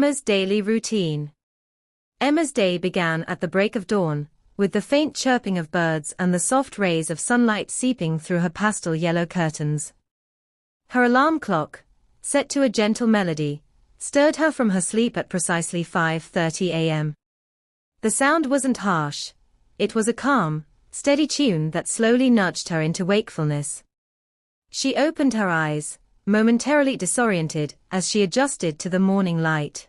Emma's daily routine. Emma's day began at the break of dawn, with the faint chirping of birds and the soft rays of sunlight seeping through her pastel yellow curtains. Her alarm clock, set to a gentle melody, stirred her from her sleep at precisely 5:30 a.m. The sound wasn't harsh. It was a calm, steady tune that slowly nudged her into wakefulness. She opened her eyes, momentarily disoriented as she adjusted to the morning light.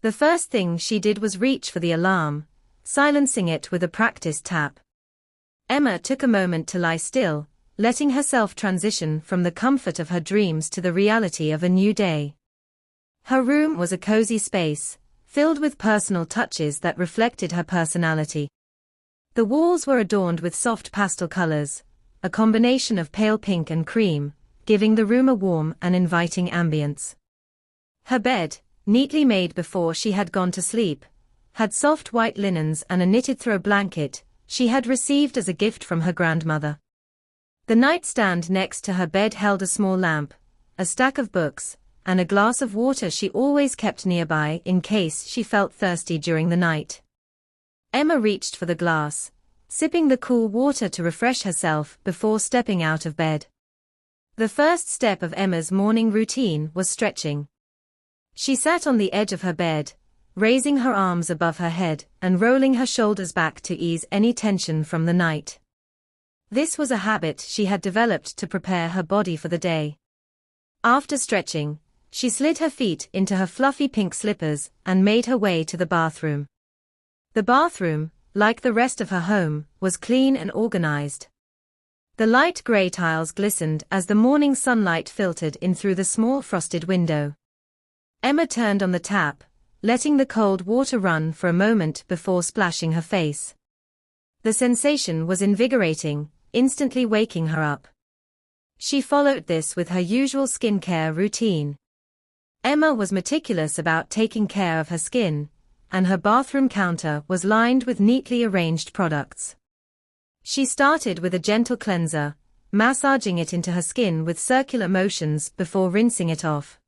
The first thing she did was reach for the alarm, silencing it with a practiced tap. Emma took a moment to lie still, letting herself transition from the comfort of her dreams to the reality of a new day. Her room was a cozy space, filled with personal touches that reflected her personality. The walls were adorned with soft pastel colors, a combination of pale pink and cream, giving the room a warm and inviting ambience. Her bed, neatly made before she had gone to sleep, had soft white linens and a knitted throw blanket she had received as a gift from her grandmother. The nightstand next to her bed held a small lamp, a stack of books, and a glass of water she always kept nearby in case she felt thirsty during the night. Emma reached for the glass, sipping the cool water to refresh herself before stepping out of bed. The first step of Emma's morning routine was stretching. She sat on the edge of her bed, raising her arms above her head and rolling her shoulders back to ease any tension from the night. This was a habit she had developed to prepare her body for the day. After stretching, she slid her feet into her fluffy pink slippers and made her way to the bathroom. The bathroom, like the rest of her home, was clean and organized. The light gray tiles glistened as the morning sunlight filtered in through the small frosted window. Emma turned on the tap, letting the cold water run for a moment before splashing her face. The sensation was invigorating, instantly waking her up. She followed this with her usual skincare routine. Emma was meticulous about taking care of her skin, and her bathroom counter was lined with neatly arranged products. She started with a gentle cleanser, massaging it into her skin with circular motions before rinsing it off.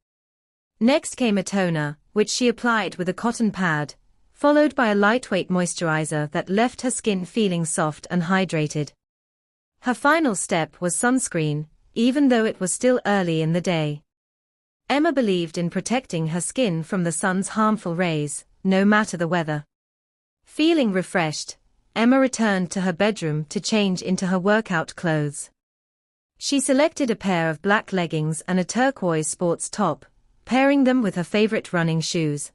Next came a toner, which she applied with a cotton pad, followed by a lightweight moisturizer that left her skin feeling soft and hydrated. Her final step was sunscreen, even though it was still early in the day. Emma believed in protecting her skin from the sun's harmful rays, no matter the weather. Feeling refreshed, Emma returned to her bedroom to change into her workout clothes. She selected a pair of black leggings and a turquoise sports top, pairing them with her favorite running shoes.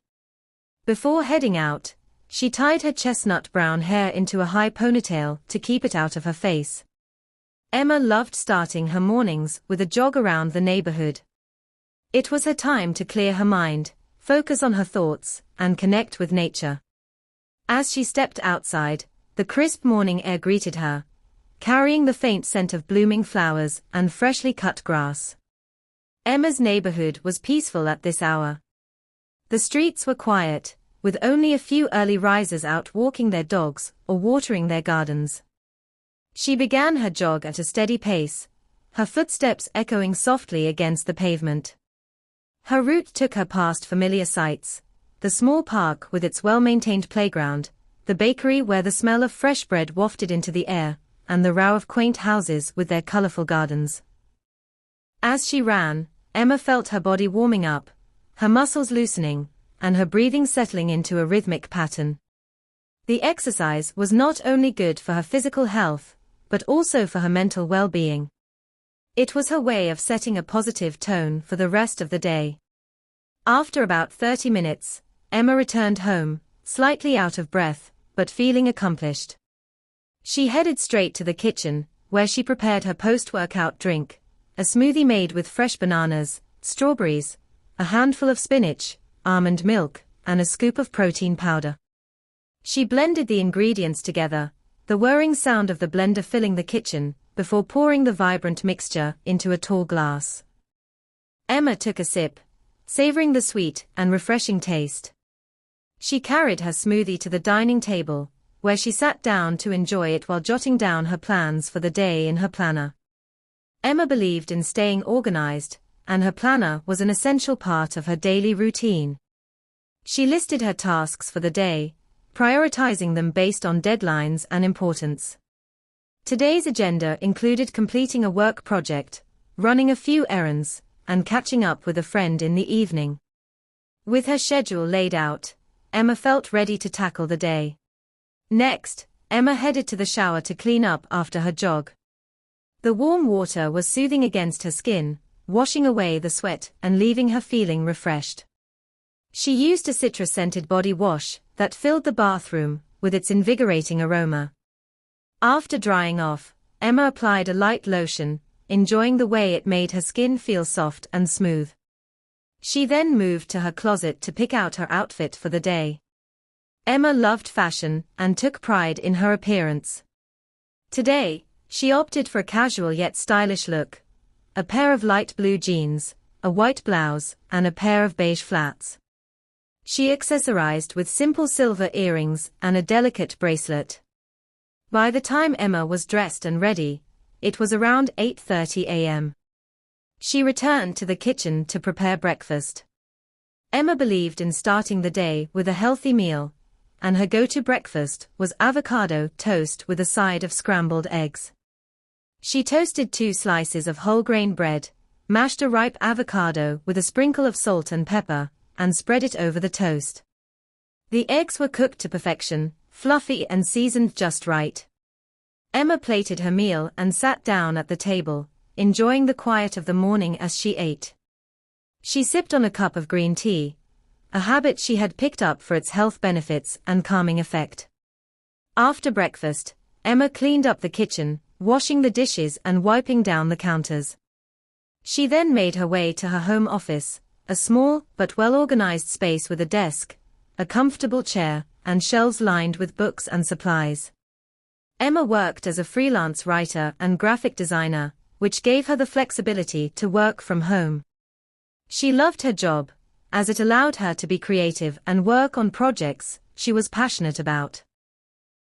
Before heading out, she tied her chestnut brown hair into a high ponytail to keep it out of her face. Emma loved starting her mornings with a jog around the neighborhood. It was her time to clear her mind, focus on her thoughts, and connect with nature. As she stepped outside, the crisp morning air greeted her, carrying the faint scent of blooming flowers and freshly cut grass. Emma's neighborhood was peaceful at this hour. The streets were quiet, with only a few early risers out walking their dogs or watering their gardens. She began her jog at a steady pace, her footsteps echoing softly against the pavement. Her route took her past familiar sights, the small park with its well-maintained playground, the bakery where the smell of fresh bread wafted into the air, and the row of quaint houses with their colorful gardens. As she ran, Emma felt her body warming up, her muscles loosening, and her breathing settling into a rhythmic pattern. The exercise was not only good for her physical health, but also for her mental well-being. It was her way of setting a positive tone for the rest of the day. After about 30 minutes, Emma returned home, slightly out of breath, but feeling accomplished. She headed straight to the kitchen, where she prepared her post-workout drink, a smoothie made with fresh bananas, strawberries, a handful of spinach, almond milk, and a scoop of protein powder. She blended the ingredients together, the whirring sound of the blender filling the kitchen, before pouring the vibrant mixture into a tall glass. Emma took a sip, savoring the sweet and refreshing taste. She carried her smoothie to the dining table, where she sat down to enjoy it while jotting down her plans for the day in her planner. Emma believed in staying organized, and her planner was an essential part of her daily routine. She listed her tasks for the day, prioritizing them based on deadlines and importance. Today's agenda included completing a work project, running a few errands, and catching up with a friend in the evening. With her schedule laid out, Emma felt ready to tackle the day. Next, Emma headed to the shower to clean up after her jog. The warm water was soothing against her skin, washing away the sweat and leaving her feeling refreshed. She used a citrus-scented body wash that filled the bathroom with its invigorating aroma. After drying off, Emma applied a light lotion, enjoying the way it made her skin feel soft and smooth. She then moved to her closet to pick out her outfit for the day. Emma loved fashion and took pride in her appearance. Today, she opted for a casual yet stylish look: a pair of light blue jeans, a white blouse, and a pair of beige flats. She accessorized with simple silver earrings and a delicate bracelet. By the time Emma was dressed and ready, it was around 8:30 a.m. She returned to the kitchen to prepare breakfast. Emma believed in starting the day with a healthy meal, and her go-to breakfast was avocado toast with a side of scrambled eggs. She toasted 2 slices of whole grain bread, mashed a ripe avocado with a sprinkle of salt and pepper, and spread it over the toast. The eggs were cooked to perfection, fluffy and seasoned just right. Emma plated her meal and sat down at the table, enjoying the quiet of the morning as she ate. She sipped on a cup of green tea, a habit she had picked up for its health benefits and calming effect. After breakfast, Emma cleaned up the kitchen, washing the dishes and wiping down the counters. She then made her way to her home office, a small but well-organized space with a desk, a comfortable chair, and shelves lined with books and supplies. Emma worked as a freelance writer and graphic designer, which gave her the flexibility to work from home. She loved her job, as it allowed her to be creative and work on projects she was passionate about.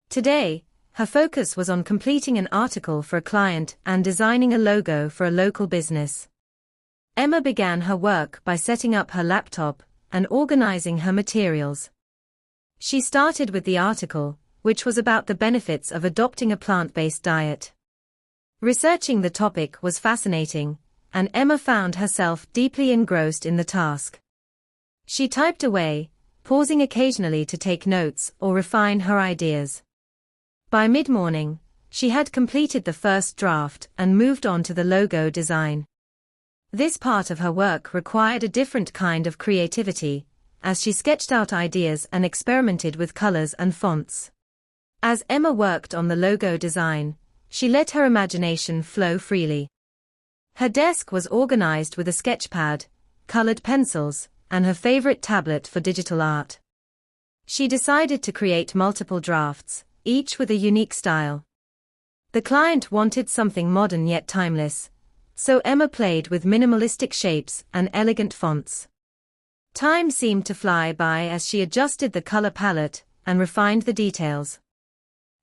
Today, her focus was on completing an article for a client and designing a logo for a local business. Emma began her work by setting up her laptop and organizing her materials. She started with the article, which was about the benefits of adopting a plant-based diet. Researching the topic was fascinating, and Emma found herself deeply engrossed in the task. She typed away, pausing occasionally to take notes or refine her ideas. By mid-morning, she had completed the first draft and moved on to the logo design. This part of her work required a different kind of creativity, as she sketched out ideas and experimented with colors and fonts. As Emma worked on the logo design, she let her imagination flow freely. Her desk was organized with a sketchpad, colored pencils, and her favorite tablet for digital art. She decided to create multiple drafts, each with a unique style. The client wanted something modern yet timeless, so Emma played with minimalistic shapes and elegant fonts. Time seemed to fly by as she adjusted the color palette and refined the details.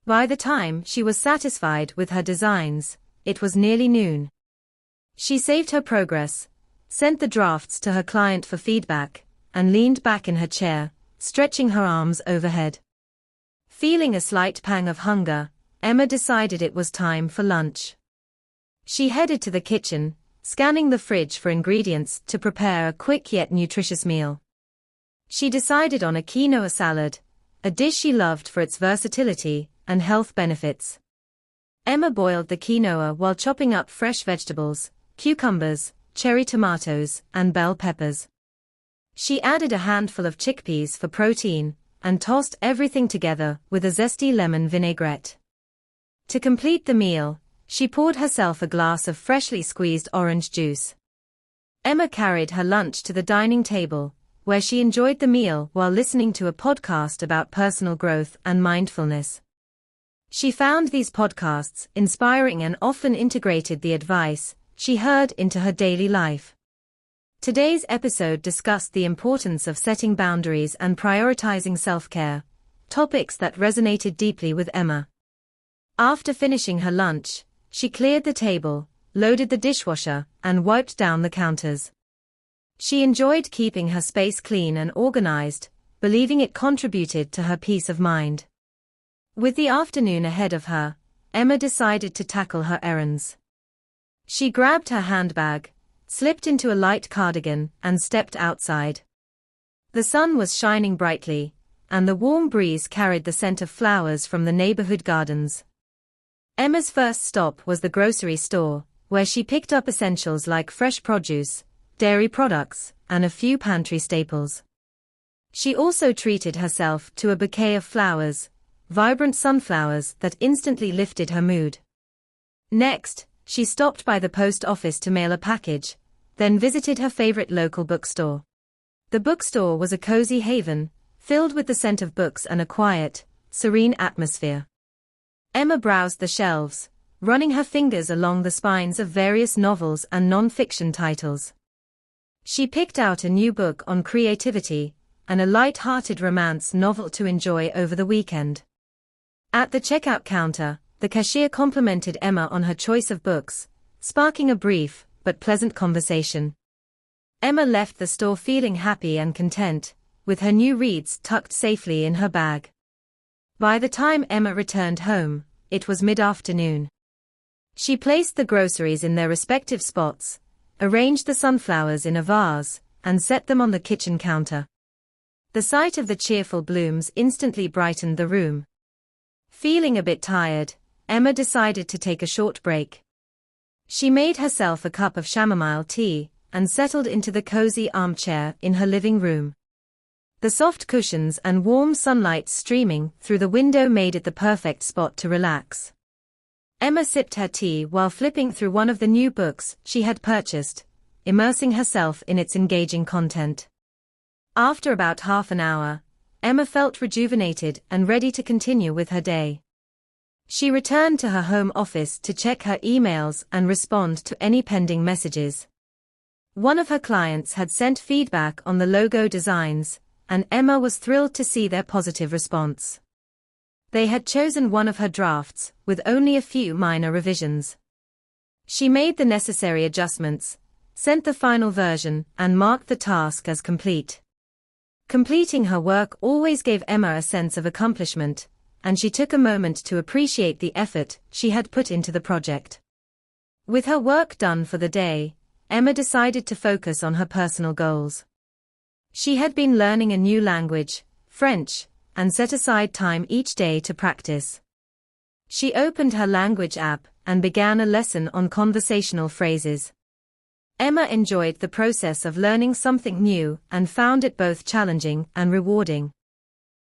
By the time she was satisfied with her designs, it was nearly noon. She saved her progress, sent the drafts to her client for feedback, and leaned back in her chair, stretching her arms overhead. Feeling a slight pang of hunger, Emma decided it was time for lunch. She headed to the kitchen, scanning the fridge for ingredients to prepare a quick yet nutritious meal. She decided on a quinoa salad, a dish she loved for its versatility and health benefits. Emma boiled the quinoa while chopping up fresh vegetables, cucumbers, cherry tomatoes, and bell peppers. She added a handful of chickpeas for protein, and tossed everything together with a zesty lemon vinaigrette. To complete the meal, she poured herself a glass of freshly squeezed orange juice. Emma carried her lunch to the dining table, where she enjoyed the meal while listening to a podcast about personal growth and mindfulness. She found these podcasts inspiring and often integrated the advice she heard into her daily life. Today's episode discussed the importance of setting boundaries and prioritizing self-care, topics that resonated deeply with Emma. After finishing her lunch, she cleared the table, loaded the dishwasher, and wiped down the counters. She enjoyed keeping her space clean and organized, believing it contributed to her peace of mind. With the afternoon ahead of her, Emma decided to tackle her errands. She grabbed her handbag, slipped into a light cardigan, and stepped outside. The sun was shining brightly, and the warm breeze carried the scent of flowers from the neighborhood gardens. Emma's first stop was the grocery store, where she picked up essentials like fresh produce, dairy products, and a few pantry staples. She also treated herself to a bouquet of flowers, vibrant sunflowers that instantly lifted her mood. Next, she stopped by the post office to mail a package, then visited her favorite local bookstore. The bookstore was a cozy haven, filled with the scent of books and a quiet, serene atmosphere. Emma browsed the shelves, running her fingers along the spines of various novels and non-fiction titles. She picked out a new book on creativity, and a light-hearted romance novel to enjoy over the weekend. At the checkout counter, the cashier complimented Emma on her choice of books, sparking a brief but pleasant conversation. Emma left the store feeling happy and content, with her new reads tucked safely in her bag. By the time Emma returned home, it was mid-afternoon. She placed the groceries in their respective spots, arranged the sunflowers in a vase, and set them on the kitchen counter. The sight of the cheerful blooms instantly brightened the room. Feeling a bit tired, Emma decided to take a short break. She made herself a cup of chamomile tea, and settled into the cozy armchair in her living room. The soft cushions and warm sunlight streaming through the window made it the perfect spot to relax. Emma sipped her tea while flipping through one of the new books she had purchased, immersing herself in its engaging content. After about half an hour, Emma felt rejuvenated and ready to continue with her day. She returned to her home office to check her emails and respond to any pending messages. One of her clients had sent feedback on the logo designs, and Emma was thrilled to see their positive response. They had chosen one of her drafts, with only a few minor revisions. She made the necessary adjustments, sent the final version, and marked the task as complete. Completing her work always gave Emma a sense of accomplishment, and she took a moment to appreciate the effort she had put into the project. With her work done for the day, Emma decided to focus on her personal goals. She had been learning a new language, French, and set aside time each day to practice. She opened her language app and began a lesson on conversational phrases. Emma enjoyed the process of learning something new and found it both challenging and rewarding.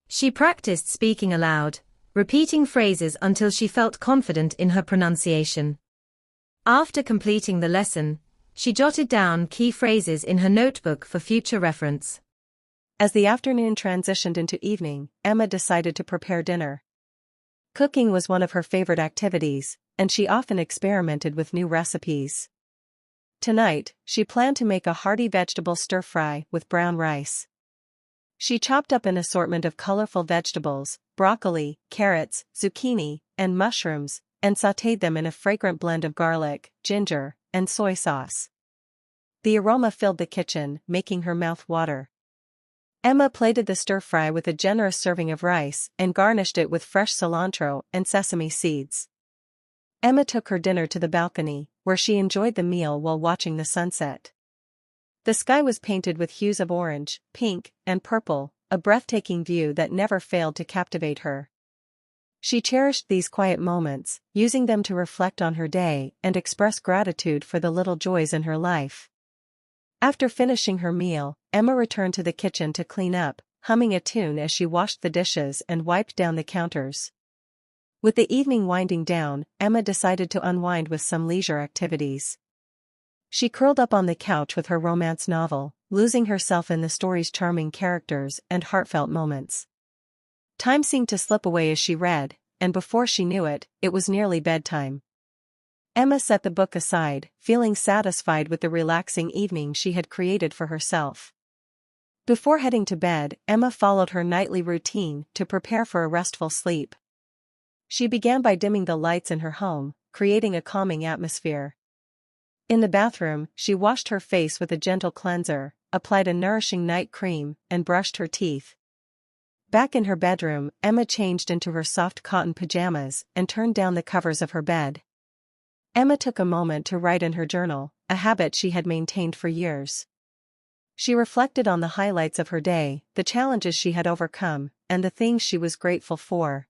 She practiced speaking aloud, repeating phrases until she felt confident in her pronunciation. After completing the lesson, she jotted down key phrases in her notebook for future reference. As the afternoon transitioned into evening, Emma decided to prepare dinner. Cooking was one of her favorite activities, and she often experimented with new recipes. Tonight, she planned to make a hearty vegetable stir-fry with brown rice. She chopped up an assortment of colorful vegetables, broccoli, carrots, zucchini, and mushrooms, and sautéed them in a fragrant blend of garlic, ginger, and soy sauce. The aroma filled the kitchen, making her mouth water. Emma plated the stir-fry with a generous serving of rice and garnished it with fresh cilantro and sesame seeds. Emma took her dinner to the balcony, where she enjoyed the meal while watching the sunset. The sky was painted with hues of orange, pink, and purple, a breathtaking view that never failed to captivate her. She cherished these quiet moments, using them to reflect on her day and express gratitude for the little joys in her life. After finishing her meal, Emma returned to the kitchen to clean up, humming a tune as she washed the dishes and wiped down the counters. With the evening winding down, Emma decided to unwind with some leisure activities. She curled up on the couch with her romance novel, losing herself in the story's charming characters and heartfelt moments. Time seemed to slip away as she read, and before she knew it, it was nearly bedtime. Emma set the book aside, feeling satisfied with the relaxing evening she had created for herself. Before heading to bed, Emma followed her nightly routine to prepare for a restful sleep. She began by dimming the lights in her home, creating a calming atmosphere. In the bathroom, she washed her face with a gentle cleanser, applied a nourishing night cream, and brushed her teeth. Back in her bedroom, Emma changed into her soft cotton pajamas and turned down the covers of her bed. Emma took a moment to write in her journal, a habit she had maintained for years. She reflected on the highlights of her day, the challenges she had overcome, and the things she was grateful for.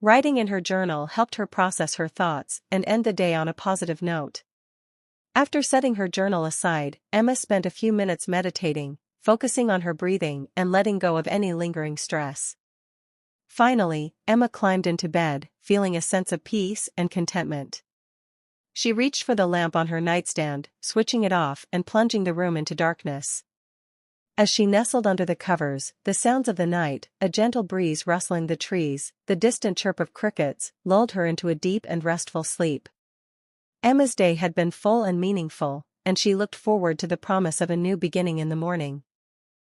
Writing in her journal helped her process her thoughts and end the day on a positive note. After setting her journal aside, Emma spent a few minutes meditating, focusing on her breathing and letting go of any lingering stress. Finally, Emma climbed into bed, feeling a sense of peace and contentment. She reached for the lamp on her nightstand, switching it off and plunging the room into darkness. As she nestled under the covers, the sounds of the night, a gentle breeze rustling the trees, the distant chirp of crickets, lulled her into a deep and restful sleep. Emma's day had been full and meaningful, and she looked forward to the promise of a new beginning in the morning.